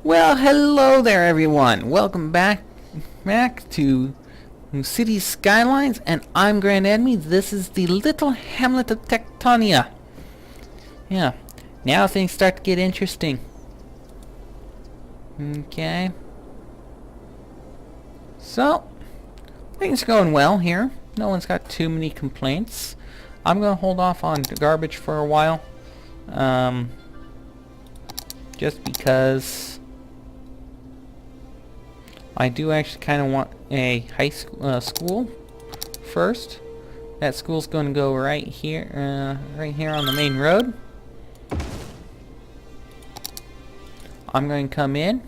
Well, hello there, everyone. Welcome back to City Skylines, and I'm Grand Enemy. This is the little hamlet of Techtonia. Yeah, now things start to get interesting. Okay. So, things are going well here. No one's got too many complaints. I'm going to hold off on garbage for a while. Just because I do actually kind of want a high school first. That school's going to go right here on the main road. I'm going to come in,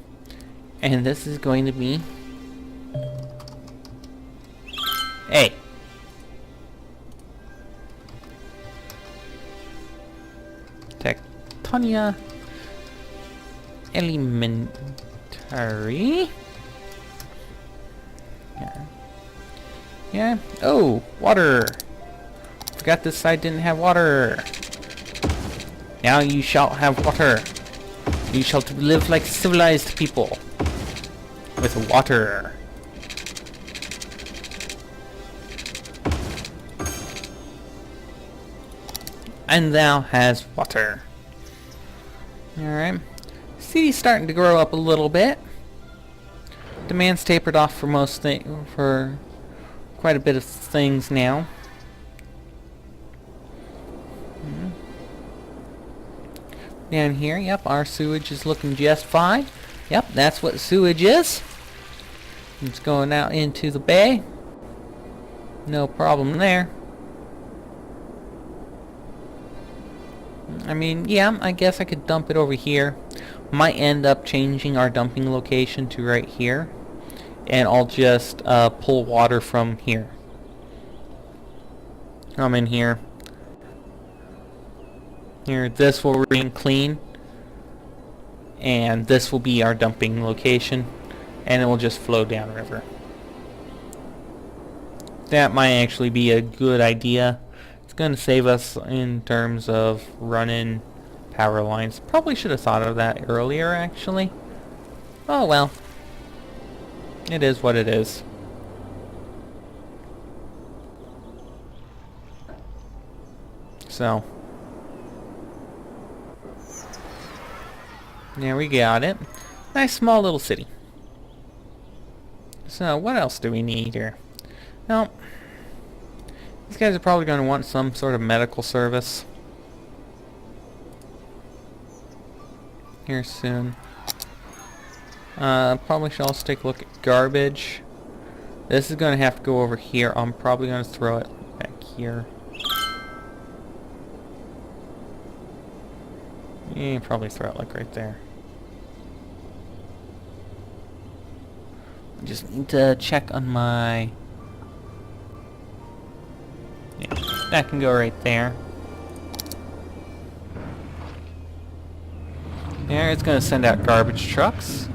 and this is going to be Techtonia Elementary. Yeah. Oh, water. Forgot this side didn't have water. Now you shall have water. You shall live like civilized people. With water. And thou has water. Alright. City's starting to grow up a little bit. Demand's tapered off for quite a bit of things now. Down here, yep, our sewage is looking just fine. Yep, that's what sewage is. It's going out into the bay. No problem there. I mean, yeah, I guess I could dump it over here. Might end up changing our dumping location to right here. And I'll just pull water from here. Come in here. Here, this will remain clean. And this will be our dumping location. And it will just flow downriver. That might actually be a good idea. It's going to save us in terms of running power lines. Probably should have thought of that earlier, actually. Oh well. It is what it is. So. There we got it. Nice small little city. So, what else do we need here? Well, these guys are probably going to want some sort of medical service here soon. Probably should also take a look at garbage. This is going to have to go over here. I'm probably going to throw it back here. Yeah, probably throw it like right there. I just need to check on my... Yeah, that can go right there. There, it's going to send out garbage trucks.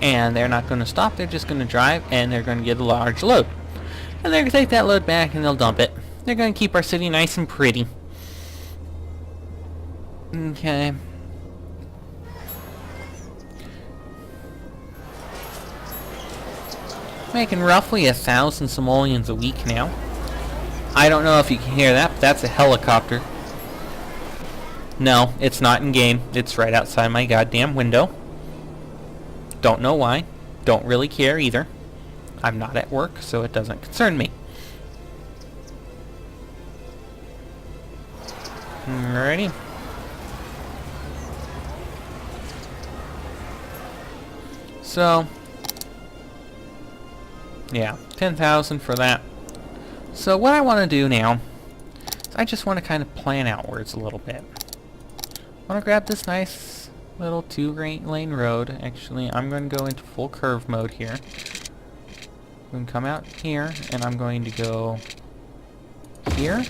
And they're not going to stop, they're just going to drive, and they're going to get a large load. And they're going to take that load back and they'll dump it. They're going to keep our city nice and pretty. Okay. Making roughly 1,000 simoleons a week now. I don't know if you can hear that, but that's a helicopter. No, it's not in game. It's right outside my goddamn window. Don't know why. Don't really care either. I'm not at work, so it doesn't concern me. Alrighty. So, yeah, 10,000 for that. So what I want to do now is I just want to kind of plan outwards a little bit. I want to grab this nice little 2-lane road. Actually, I'm going to go into full curve mode here. I'm going to come out here, and I'm going to go here.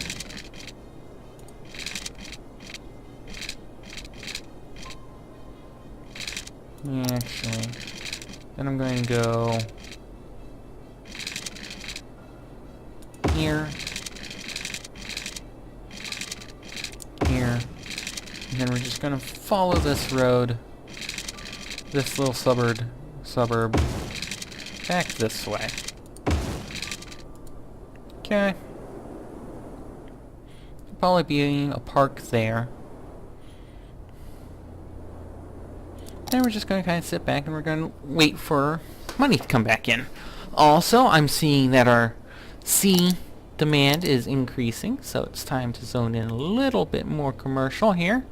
Actually, then I'm going to go here, here, And then we're just gonna follow this road, this little suburb, back this way. Okay. Probably be a park there. And we're just going to kind of sit back and we're going to wait for money to come back in. Also, I'm seeing that our sea demand is increasing, so it's time to zone in a little bit more commercial here.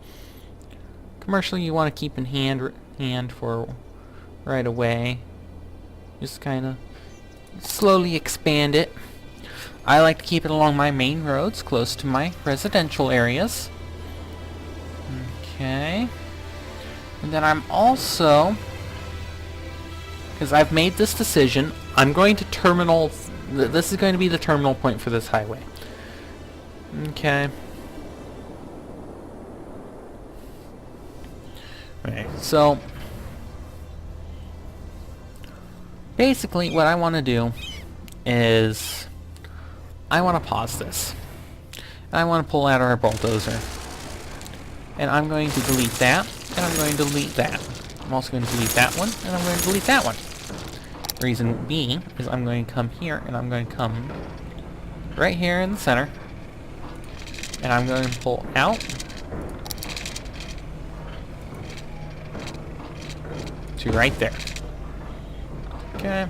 Commercial you want to keep in hand for right away. Just kind of slowly expand it. I like to keep it along my main roads, close to my residential areas. Okay. And then I'm also, because I've made this decision, I'm going to terminal, this is going to be the terminal point for this highway. Okay. Okay, so basically what I want to do is I want to pause this. And I want to pull out our bulldozer. And I'm going to delete that, and I'm going to delete that. I'm also going to delete that one, and I'm going to delete that one. Reason being is I'm going to come here, and I'm going to come right here in the center, and I'm going to pull out to right there. Okay.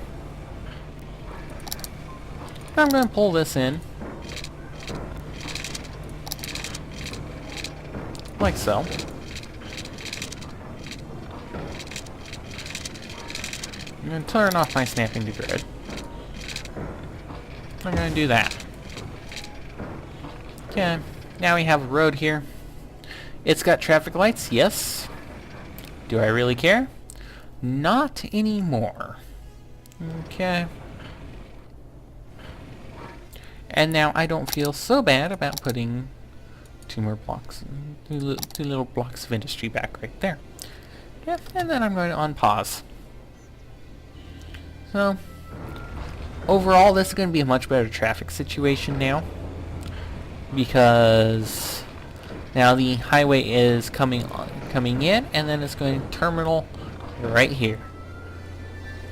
I'm going to pull this in, like so. I'm going to turn off my snapping to grid. I'm going to do that. Okay, now we have a road here. It's got traffic lights, yes. Do I really care? Not anymore. Okay. And now I don't feel so bad about putting two little blocks of industry back right there. Yep, and then I'm going to unpause. So, overall this is going to be a much better traffic situation now, because now the highway is coming in, and then it's going to terminal right here.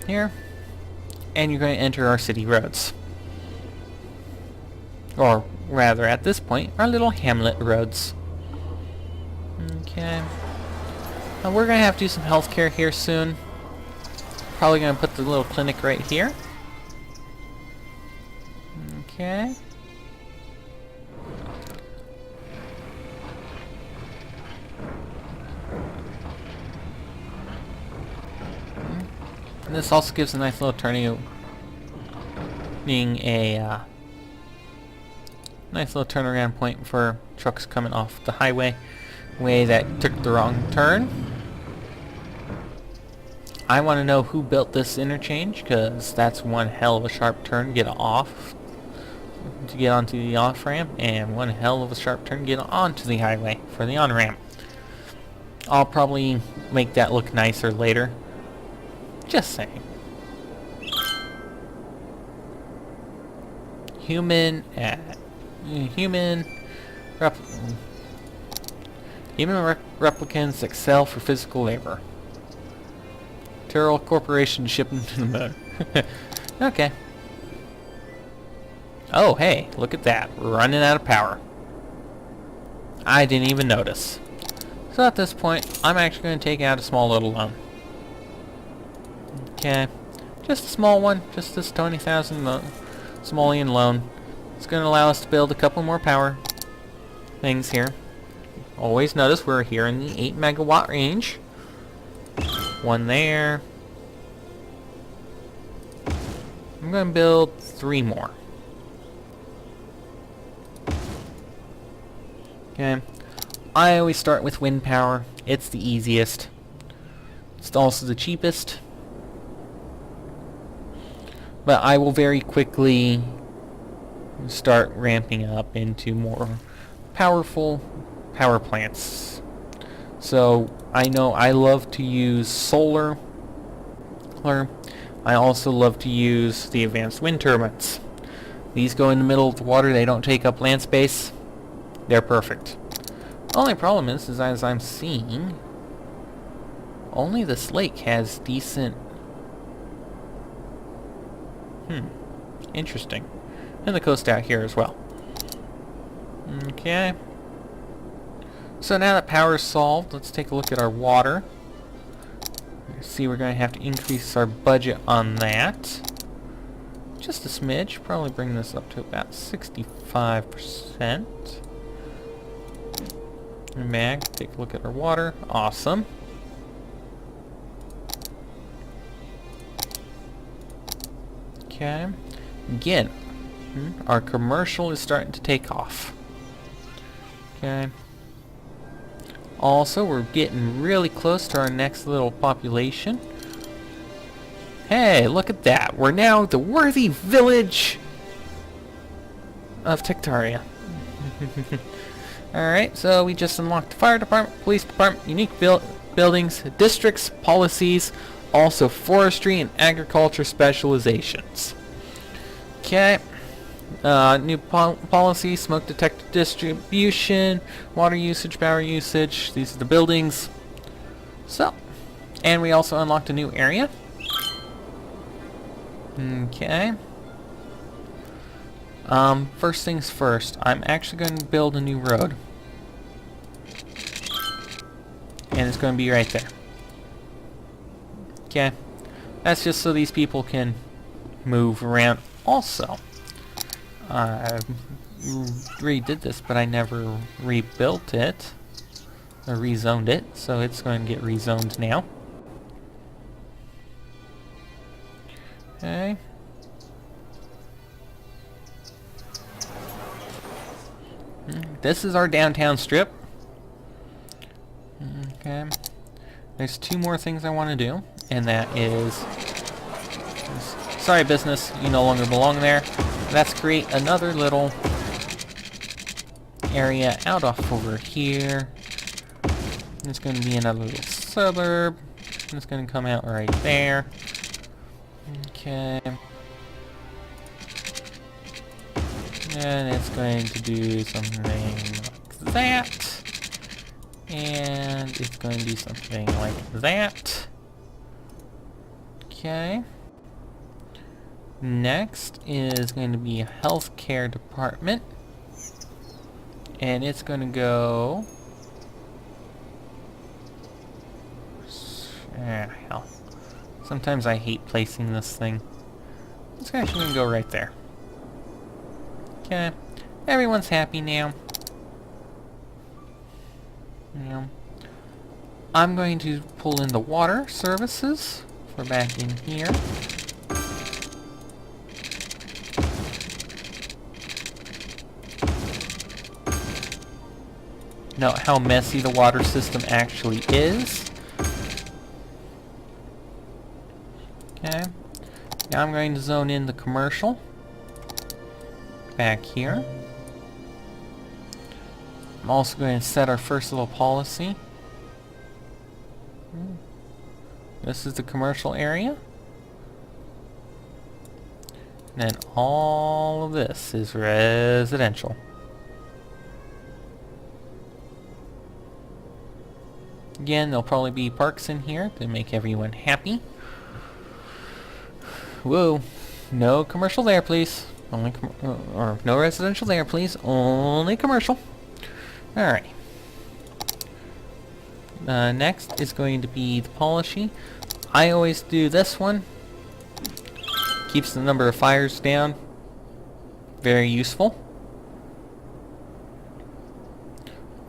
And you're going to enter our city roads. Or rather, at this point, our little hamlet roads. Okay. Now we're going to have to do some healthcare here soon. Probably going to put the little clinic right here. Okay. And this also gives a nice little turning, being a nice little turnaround point for trucks coming off the highway that took the wrong turn. I want to know who built this interchange, because that's one hell of a sharp turn to get off, to get onto the off-ramp, and one hell of a sharp turn to get onto the highway for the on-ramp. I'll probably make that look nicer later. Just saying. Human replicants excel for physical labor. Terrell Corporation shipping to the moon. Okay. Oh, hey, look at that. We're running out of power. I didn't even notice. So at this point, I'm actually going to take out a small little loan. Okay. Just a small one. Just this 20,000 Somalian loan. It's going to allow us to build a couple more power things here. Always notice we're here in the 8 megawatt range. One there. I'm going to build 3 more. Okay. I always start with wind power. It's the easiest. It's also the cheapest. But I will very quickly start ramping up into more powerful power plants. So I know I love to use solar. I also love to use the advanced wind turbines. These go in the middle of the water. They don't take up land space. They're perfect. Only problem is as I'm seeing, only this lake has decent... Interesting. And the coast out here as well. Okay. So now that power's solved, let's take a look at our water. See, we're going to have to increase our budget on that. Just a smidge. Probably bring this up to about 65%. And back, take a look at our water. Awesome. Okay. Again, our commercial is starting to take off. Okay. Also, we're getting really close to our next little population. Hey, look at that. We're now the worthy village of Techtonia. Alright, so we just unlocked the fire department, police department, unique buildings, districts, policies, also forestry and agriculture specializations. Okay. New policy, smoke detector distribution, water usage, power usage. These are the buildings. So, and we also unlocked a new area. Okay. First things first, I'm actually going to build a new road. And it's going to be right there. Okay. That's just so these people can move around. Also, I redid this, but I never rebuilt it. Or rezoned it, so it's going to get rezoned now. Okay. This is our downtown strip. Okay. There's two more things I want to do, and that is... Sorry, business, you no longer belong there. Let's create another little area out off over here. It's going to be another little suburb. It's going to come out right there. Okay. And it's going to do something like that. And it's going to do something like that. Okay. Next is going to be a healthcare department. And it's going to go... hell. Sometimes I hate placing this thing. It's actually going to go right there. Okay. Everyone's happy now. Yeah. I'm going to pull in the water services for back in here. Note how messy the water system actually is. Okay. Now I'm going to zone in the commercial. Back here. I'm also going to set our first little policy. This is the commercial area. And then all of this is residential. Again, there'll probably be parks in here to make everyone happy. Whoa. No commercial there, please. Only or no residential there, please. Only commercial. Alright. Next is going to be the policy. I always do this one. Keeps the number of fires down. Very useful.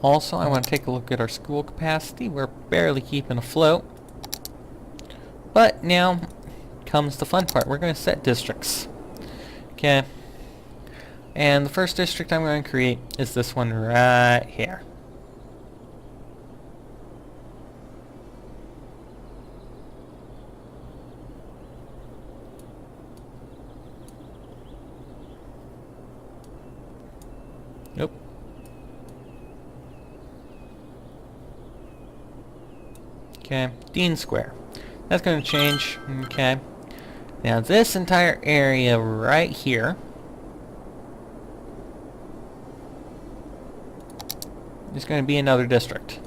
Also, I want to take a look at our school capacity. We're barely keeping afloat. But now comes the fun part. We're going to set districts. Okay. And the first district I'm going to create is this one right here. Nope. Okay, Dean Square. That's going to change. Okay. Now this entire area right here There's going to be another district.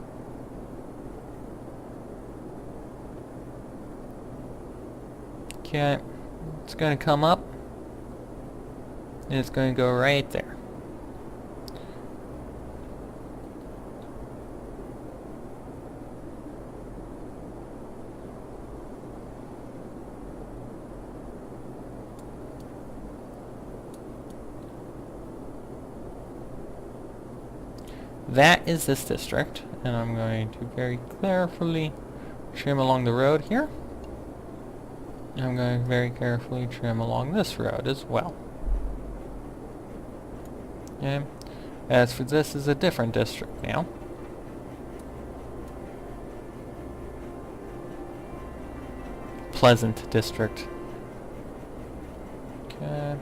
Okay, it's going to come up, and it's going to go right there. That is this district, and I'm going to very carefully trim along the road here. I'm going to very carefully trim along this road as well. Okay. As for this is a different district now. Pleasant district. Okay.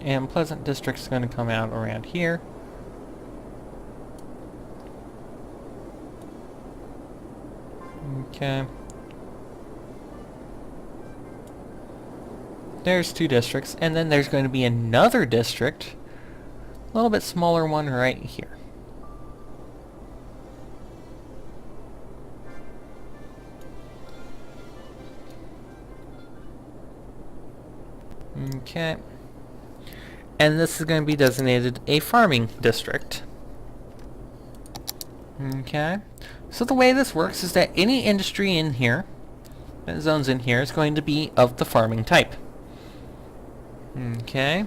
And Pleasant District is going to come out around here. Okay. There's two districts, and then there's going to be another district, a little bit smaller one right here. Okay. And this is going to be designated a farming district. Okay. So the way this works is that any industry in here, zones in here, is going to be of the farming type. Okay.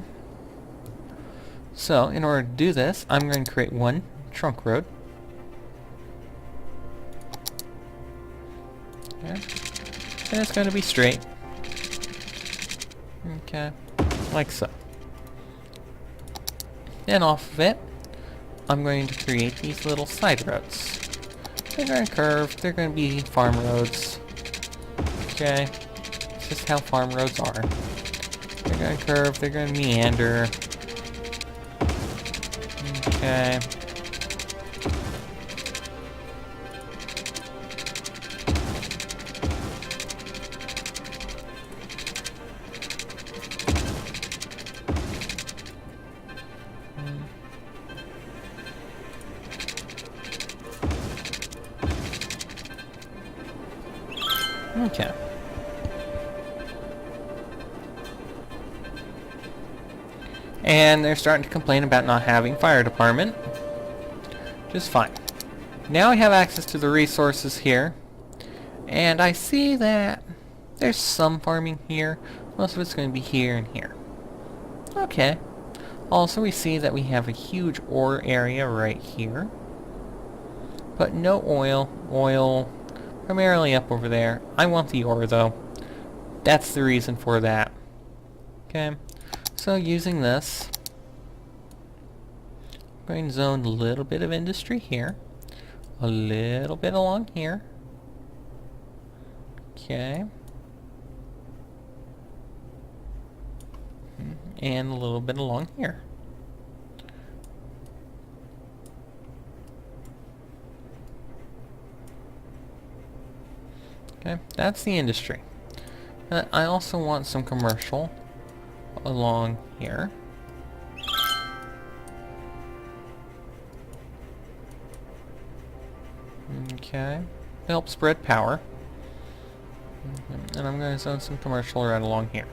So in order to do this, I'm going to create one trunk road. Okay. And it's going to be straight. Okay. Like so. Then off of it, I'm going to create these little side roads. They're going to curve, they're going to be farm roads. Okay, it's just how farm roads are. They're going to curve, they're going to meander. Okay. Okay. And they're starting to complain about not having fire department. Just fine. Now I have access to the resources here. And I see that there's some farming here. Most of it's going to be here and here. Okay. Also we see that we have a huge ore area right here. But no oil. Oil primarily up over there. I want the ore though. That's the reason for that. Okay. So using this, I'm going to zone a little bit of industry here. A little bit along here. Okay. And a little bit along here. Okay, that's the industry. I also want some commercial along here. Okay, help spread power. And I'm going to zone some commercial right along here.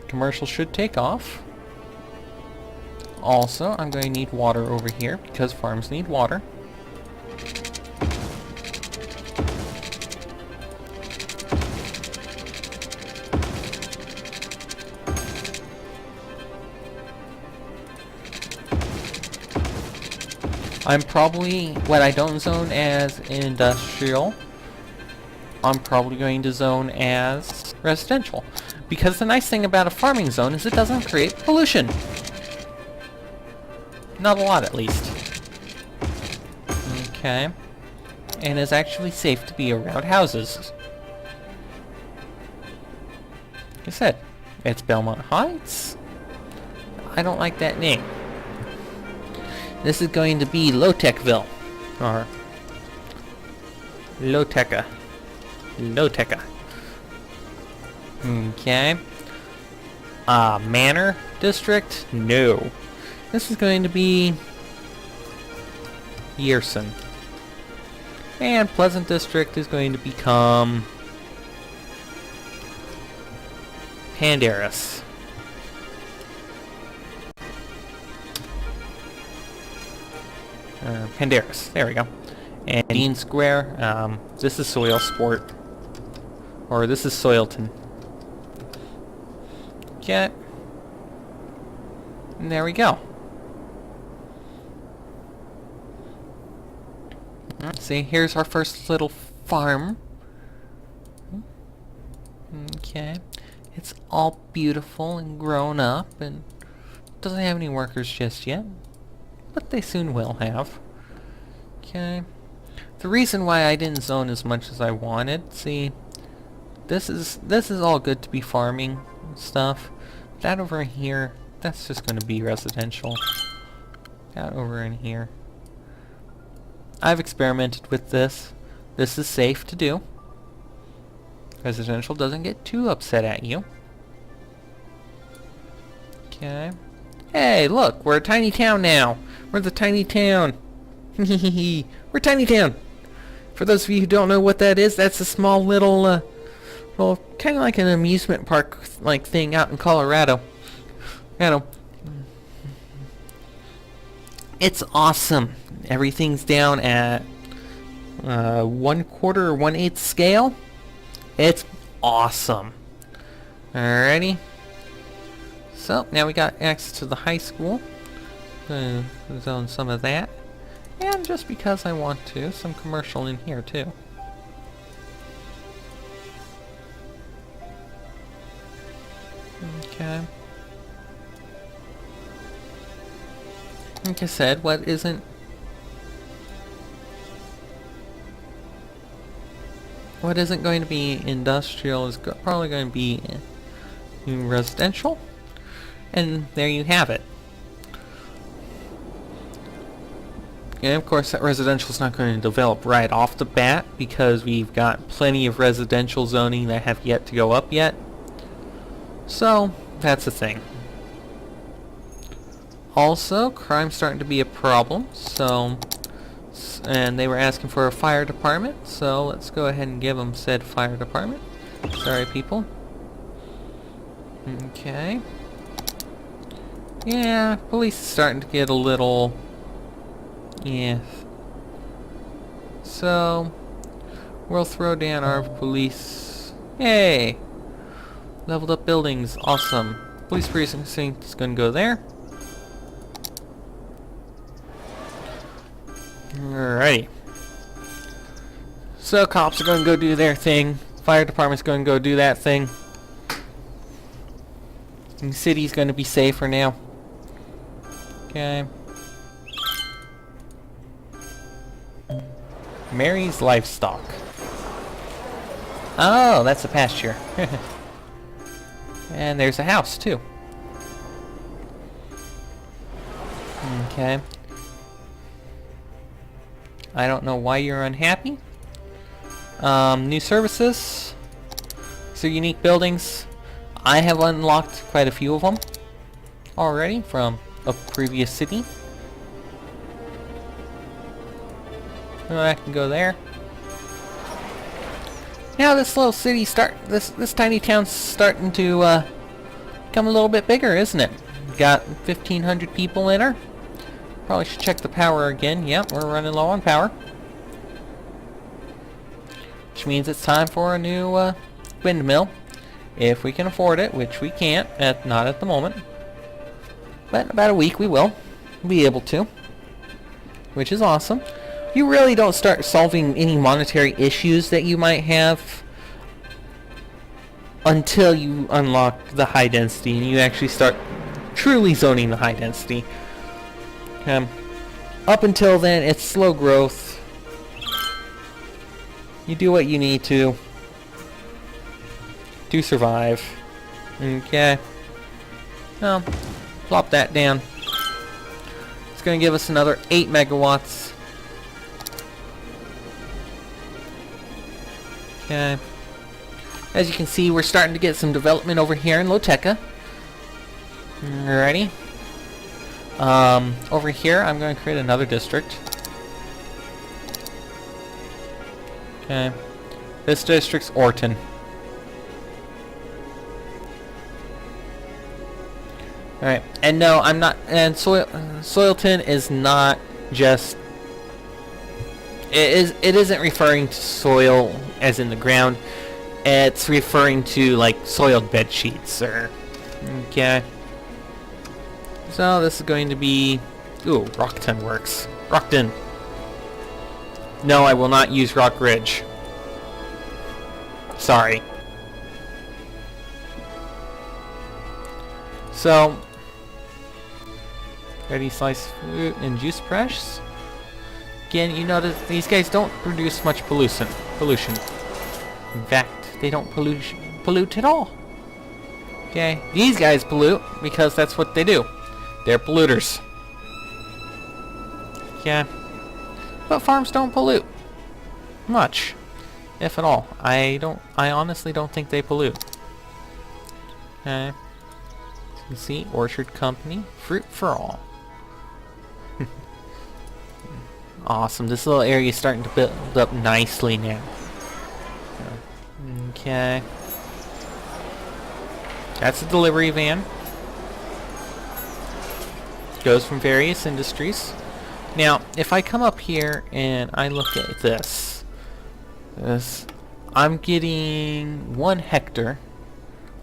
Commercial should take off. Also, I'm going to need water over here because farms need water. I'm probably, what I don't zone as industrial, I'm probably going to zone as residential. Because the nice thing about a farming zone is it doesn't create pollution. Not a lot, at least. Okay. And it's actually safe to be around houses. Like I said, it's Belmont Heights. I don't like that name. This is going to be Low-Techville, or Low-techa. Low-techa. Okay. Manor District? No. This is going to be Yerson. And Pleasant District is going to become Pandaris. Pandaris, there we go. And Dean Square, this is Soil Sport. Or this is Soilton. Okay. And there we go. See, here's our first little farm. Okay. It's all beautiful and grown up and doesn't have any workers just yet. But they soon will have. Okay. The reason why I didn't zone as much as I wanted, see, this is all good to be farming stuff. That over here, that's just going to be residential. That over in here. I've experimented with this. This is safe to do. Residential doesn't get too upset at you. Okay. Hey, look, we're a tiny town now. We're the tiny town. We're tiny town. For those of you who don't know what that is, that's a small little, well, kind of like an amusement park like thing out in Colorado. It's awesome. Everything's down at 1/4 or 1/8 scale. It's awesome. Alrighty. So now we got access to the high school. Zone some of that. And just because I want to, some commercial in here too. Okay. Like I said, what isn't going to be industrial is probably going to be residential. And there you have it. And of course that residential is not going to develop right off the bat because we've got plenty of residential zoning that have yet to go up yet. So that's the thing. Also, crime's starting to be a problem, so, and they were asking for a fire department, so let's go ahead and give them said fire department. Sorry, people. Okay. Yeah, police is starting to get a little, yeah. So, we'll throw down our police. Yay! Leveled up buildings, awesome. Police precinct is going to go there. Alrighty. So cops are going to go do their thing. Fire department's going to go do that thing. And the city's going to be safer now. Okay. Mary's livestock. Oh, that's a pasture. And there's a house too. Okay. I don't know why you're unhappy. New services. So unique buildings. I have unlocked quite a few of them already from a previous city. Oh, I can go there. Now this little city this tiny town's starting to become a little bit bigger, isn't it? Got 1,500 people in her. Probably should check the power again. Yep, we're running low on power. Which means it's time for a new windmill. If we can afford it, which we can't, not at the moment. But in about a week we will be able to. Which is awesome. You really don't start solving any monetary issues that you might have until you unlock the high density and you actually start truly zoning the high density. Up until then, it's slow growth. You do what you need to survive. Okay. Well, plop that down. It's going to give us another 8 megawatts. Okay. As you can see, we're starting to get some development over here in Loteca. Alrighty. Over here, I'm going to create another district. Okay. This district's Orton. Alright. And no, I'm not... And Soilton is not just... It isn't referring to soil as in the ground. It's referring to, like, soiled bed sheets, or... Okay. So, this is going to be... Ooh, Rockton works. Rockton. No, I will not use Rock Ridge. Sorry. So... Ready sliced fruit and juice press. Again, you notice these guys don't produce much pollution. In fact, they don't pollute at all. Okay, these guys pollute because that's what they do. They're polluters. Yeah, but farms don't pollute much, if at all. I honestly don't think they pollute. Okay, so you see, Orchard Company, fruit for all. Awesome. This little area is starting to build up nicely now. Okay. That's a delivery van. Goes from various industries. Now, if I come up here and I look at this, I'm getting 1 hectare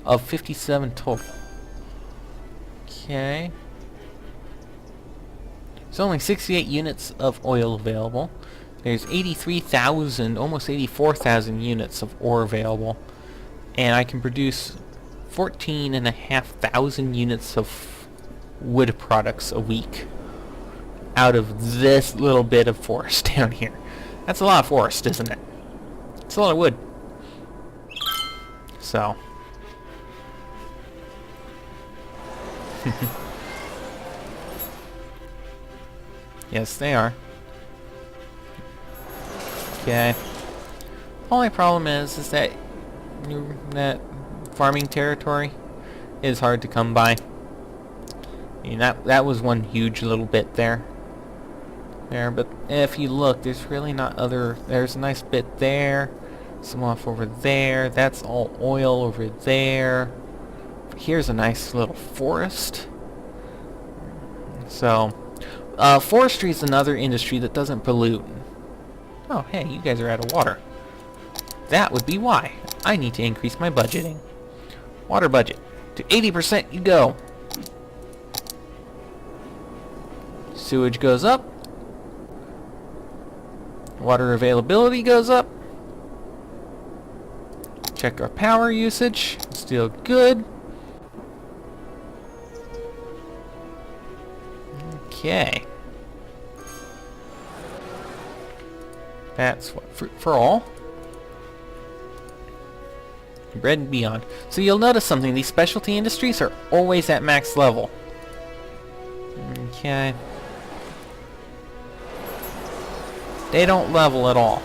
of 57 total. Okay. There's only 68 units of oil available. There's 83,000, almost 84,000 units of ore available. And I can produce 14,500 units of wood products a week out of this little bit of forest down here. That's a lot of forest, isn't it? It's a lot of wood. So. Yes, they are. Okay. Only problem is that that farming territory is hard to come by. I mean, that was one huge little bit there. But if you look, there's really not other. There's a nice bit there, some off over there. That's all oil over there. Here's a nice little forest. So. Forestry is another industry that doesn't pollute. Oh, hey, you guys are out of water. That would be why. I need to increase my budgeting. Water budget. To 80% you go. Sewage goes up. Water availability goes up. Check our power usage. Still good. Okay. That's what, fruit for all. Bread and beyond. So you'll notice something. These specialty industries are always at max level. Okay. They don't level at all.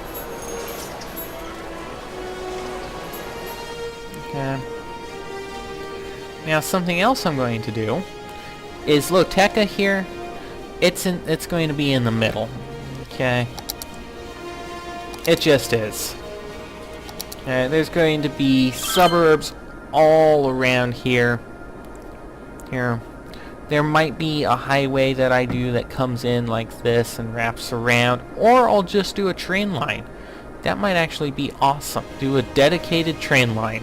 Okay. Now something else I'm going to do is Loteca here. It's going to be in the middle. Okay. It just is. There's going to be suburbs all around here. There might be a highway that I do that comes in like this and wraps around, or I'll just do a train line. That might actually be awesome. Do a dedicated train line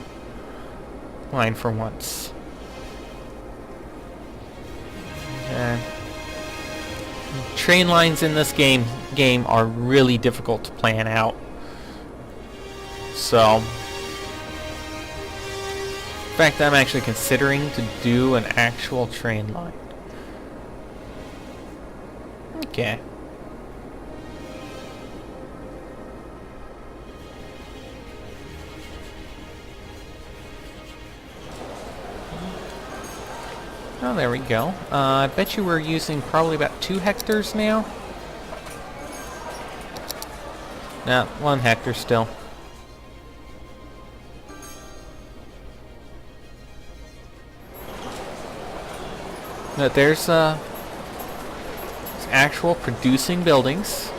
for once. Train lines in this game are really difficult to plan out. So, in fact, I'm actually considering to do an actual train line. Okay. Oh, there we go. I bet you we're using probably about 2 hectares now. No, 1 hectare still. But there's actual producing buildings.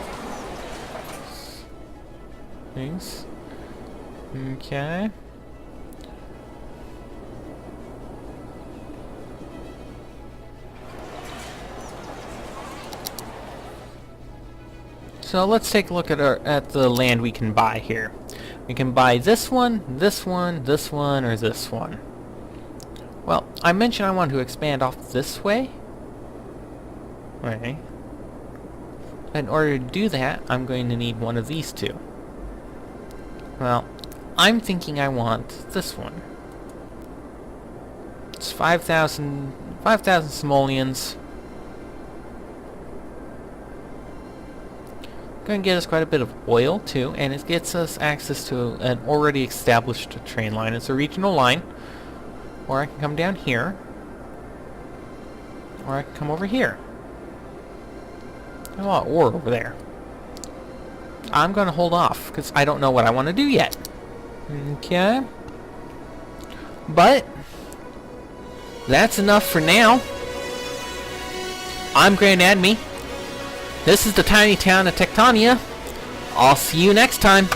Things. Okay. So let's take a look at the land we can buy here. We can buy this one, this one, this one, or this one. Well, I mentioned I want to expand off this way. Okay. In order to do that, I'm going to need one of these two. Well, I'm thinking I want this one. It's 5,000 simoleons. Going to get us quite a bit of oil too, and it gets us access to an already established train line. It's a regional line, or I can come down here, or I can come over here. There's a lot of ore over there. I'm going to hold off because I don't know what I want to do yet. Okay, but that's enough for now. I'm Grand Admi. This is the tiny town of Techtonia. I'll see you next time.